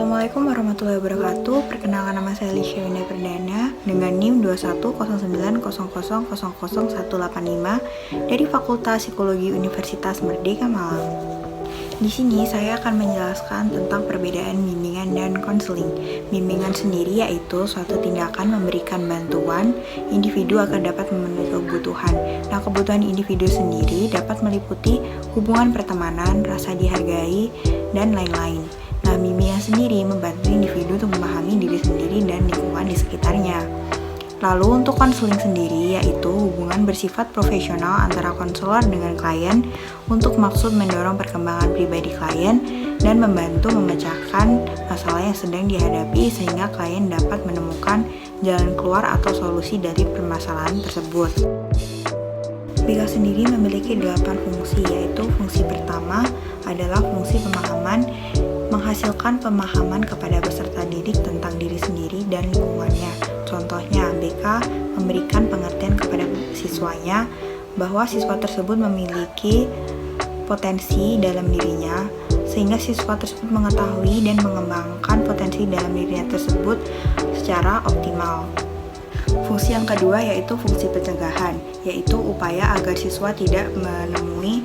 Assalamualaikum warahmatullahi wabarakatuh. Perkenalkan, nama saya Lisha Winda Perdana dengan NIM 210900000185 dari Fakultas Psikologi Universitas Merdeka Malang. Di sini saya akan menjelaskan tentang perbedaan bimbingan dan konseling. Bimbingan sendiri yaitu suatu tindakan memberikan bantuan individu agar dapat memenuhi kebutuhan. Nah, kebutuhan individu sendiri dapat meliputi hubungan pertemanan, rasa dihargai, dan lain-lain. Nah, bimbingan sendiri membantu individu untuk memahami diri sendiri dan lingkungan di sekitarnya. Lalu untuk konseling sendiri yaitu hubungan bersifat profesional antara konselor dengan klien untuk maksud mendorong perkembangan pribadi klien dan membantu memecahkan masalah yang sedang dihadapi sehingga klien dapat menemukan jalan keluar atau solusi dari permasalahan tersebut. BK sendiri memiliki 8 fungsi, yaitu fungsi pertama adalah fungsi pemahaman, menghasilkan pemahaman kepada peserta didik tentang diri sendiri dan lingkungannya. Contohnya, BK memberikan pengertian kepada siswanya bahwa siswa tersebut memiliki potensi dalam dirinya, sehingga siswa tersebut mengetahui dan mengembangkan potensi dalam dirinya tersebut secara optimal. Fungsi yang kedua yaitu fungsi pencegahan, yaitu upaya agar siswa tidak menemui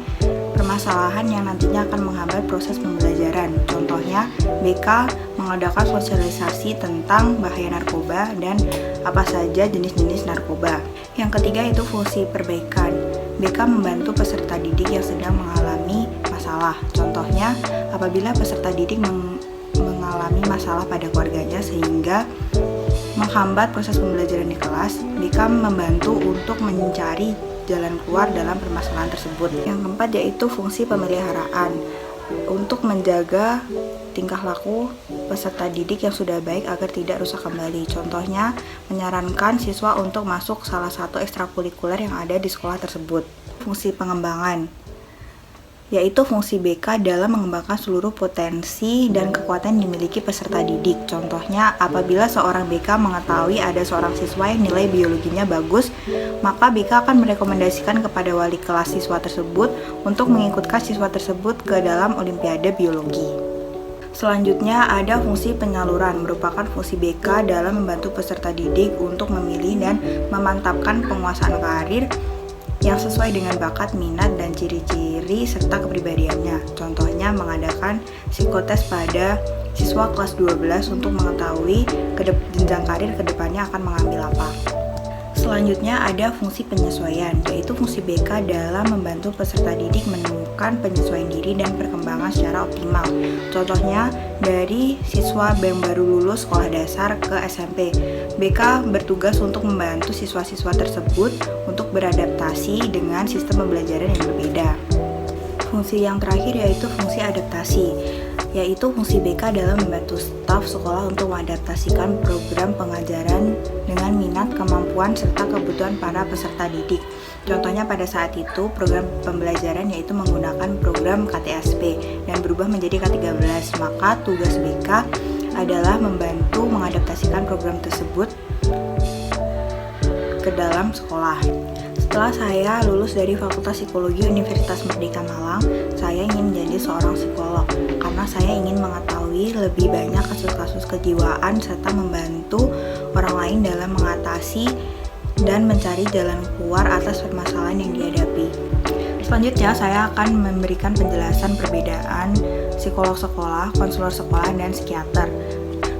permasalahan yang nantinya akan menghambat proses pembelajaran. Contohnya, BK mengadakan sosialisasi tentang bahaya narkoba dan apa saja jenis-jenis narkoba. Yang ketiga itu fungsi perbaikan. BK membantu peserta didik yang sedang mengalami masalah. Contohnya, apabila peserta didik mengalami masalah pada keluarganya sehingga menghambat proses pembelajaran di kelas, BK membantu untuk mencari jalan keluar dalam permasalahan tersebut. Yang keempat yaitu fungsi pemeliharaan, untuk menjaga tingkah laku peserta didik yang sudah baik agar tidak rusak kembali. Contohnya, menyarankan siswa untuk masuk salah satu ekstrakurikuler yang ada di sekolah tersebut. Fungsi pengembangan, yaitu fungsi BK dalam mengembangkan seluruh potensi dan kekuatan yang dimiliki peserta didik. Contohnya, apabila seorang BK mengetahui ada seorang siswa yang nilai biologinya bagus, maka BK akan merekomendasikan kepada wali kelas siswa tersebut untuk mengikutkan siswa tersebut ke dalam olimpiade biologi. Selanjutnya ada fungsi penyaluran, merupakan fungsi BK dalam membantu peserta didik untuk memilih dan memantapkan penguasaan karir yang sesuai dengan bakat, minat, dan ciri-ciri serta kepribadiannya. Contohnya mengadakan psikotes pada siswa kelas 12 untuk mengetahui jenjang karir kedepannya akan mengambil apa. Selanjutnya ada fungsi penyesuaian, yaitu fungsi BK dalam membantu peserta didik menemukan penyesuaian diri dan perkembangan secara optimal. Contohnya dari siswa yang baru lulus sekolah dasar ke SMP, BK bertugas untuk membantu siswa-siswa tersebut untuk beradaptasi dengan sistem pembelajaran yang berbeda. Fungsi yang terakhir yaitu fungsi adaptasi, yaitu fungsi BK dalam membantu staf sekolah untuk mengadaptasikan program pengajaran dengan minat, kemampuan, serta kebutuhan para peserta didik. Contohnya pada saat itu program pembelajaran yaitu menggunakan program KTSP dan berubah menjadi K13, maka tugas BK adalah membantu mengadaptasikan program tersebut ke dalam sekolah. Setelah saya lulus dari Fakultas Psikologi Universitas Merdeka Malang, saya ingin menjadi seorang psikolog karena saya ingin mengetahui lebih banyak kasus-kasus kejiwaan serta membantu orang lain dalam mengatasi dan mencari jalan keluar atas permasalahan yang dihadapi. Selanjutnya, saya akan memberikan penjelasan perbedaan psikolog sekolah, konselor sekolah, dan psikiater.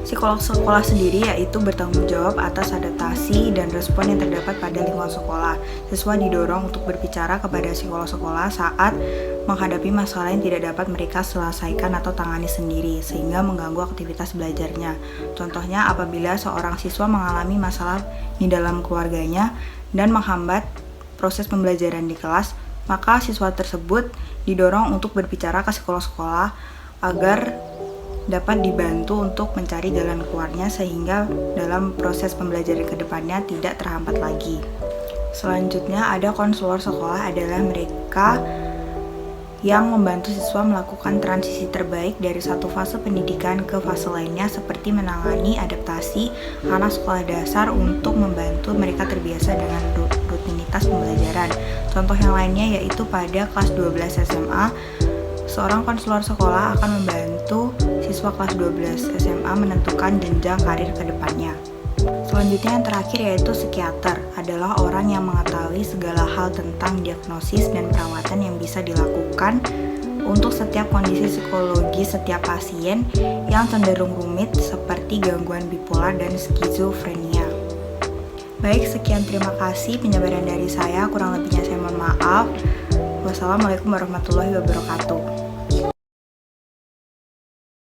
Psikolog sekolah sendiri yaitu bertanggung jawab atas adaptasi dan respon yang terdapat pada lingkungan sekolah. Siswa didorong untuk berbicara kepada psikolog sekolah saat menghadapi masalah yang tidak dapat mereka selesaikan atau tangani sendiri, sehingga mengganggu aktivitas belajarnya. Contohnya, apabila seorang siswa mengalami masalah di dalam keluarganya dan menghambat proses pembelajaran di kelas, maka siswa tersebut didorong untuk berbicara ke psikolog sekolah agar dapat dibantu untuk mencari jalan keluarnya sehingga dalam proses pembelajaran ke depannya tidak terhambat lagi. Selanjutnya ada konselor sekolah, adalah mereka yang membantu siswa melakukan transisi terbaik dari satu fase pendidikan ke fase lainnya seperti menangani adaptasi anak sekolah dasar untuk membantu mereka terbiasa dengan rutinitas pembelajaran. Contoh yang lainnya yaitu pada kelas 12 SMA, seorang konselor sekolah akan membantu siswa kelas 12 SMA menentukan jenjang karir ke depannya. Selanjutnya yang terakhir yaitu psikiater, adalah orang yang mengetahui segala hal tentang diagnosis dan perawatan yang bisa dilakukan untuk setiap kondisi psikologis setiap pasien yang cenderung rumit seperti gangguan bipolar dan skizofrenia. Baik, sekian terima kasih penjabaran dari saya, kurang lebihnya saya mohon maaf. Wassalamualaikum warahmatullahi wabarakatuh.